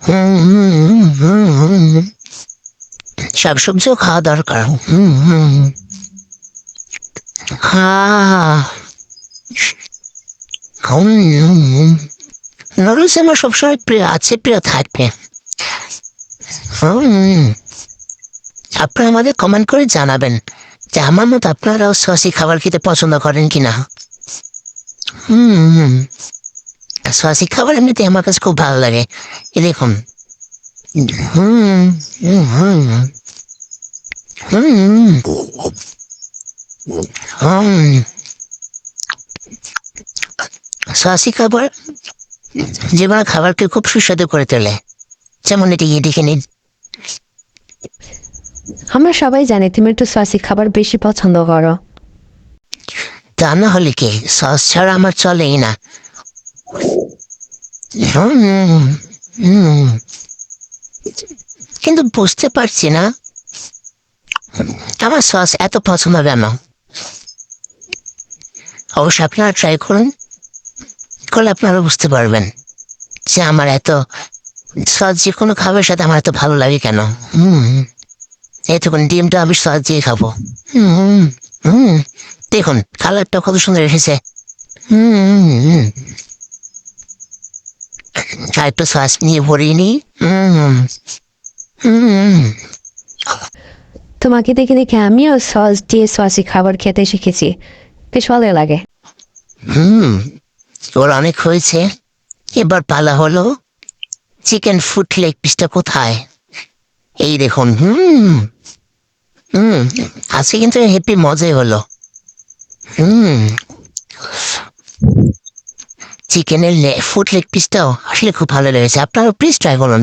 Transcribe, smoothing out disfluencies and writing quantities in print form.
হুম, হুম, হুম, হুম, শাকসবজিও খাওয়া দরকার। হুম, হুম, হ্যাঁ, নুডলস আমার সবসময় প্রিয় আছে, প্রিয় থাকবে। হুম, আপনারা আমাদের কমেন্ট করে জানাবেন যে আমার মতো আপনারাও সসি খাবার খেতে পছন্দ করেন কিনা। হুম, সসি খাবার এমনিতে আমার কাছে খুব ভালো লাগে। এই দেখুন। হুম, হুম, হুম, হুম, হুম, সসি খাবার যেমন খাবারকে খুব সুস্বাদু করে তোলে। যেমন এটি দেখে নিন। আমরা সবাই জানি তুমি একটু সসি খাবার বেশি পছন্দ করো। তা না হলে কি সস ছাড়া আমার চলেই না। হুম, হুম, কিন্তু বুঝতে পারছি না আমার সস এত পছন্দ কেন। অবশ্যই আপনারা ট্রাই করুন, করলে আপনারা বুঝতে পারবেন যে আমার এত সস যে কোনো খাবারের সাথে আমার এত ভালো লাগে কেন। হুম, এইটুকুন ডিমটা আমি সস দিয়ে খাবো। হুম, হুম, দেখুন কালারটা কত সুন্দর এসেছে। হুম, হুম, আর একটু সস নিয়ে ভরিয়ে নিই। হুম, হুম, তোমাকে দেখে দেখে আমিও সস দিয়ে সসি খাবার খেতে শিখেছি, বেশ ভালো লাগে। হুম, ওর অনেক হয়েছে। এবার পালা হলো চিকেন ফুট লেগ পিসটা কোথায়। এই দেখুন। হুম, হুম, আজকে কিন্তু হেপি মজাই হলো। হুম, চিকেনের ফুট লেগ পিসটাও আসলে খুব ভালো লেগেছে। আপনারও প্লিজ ট্রাই করুন।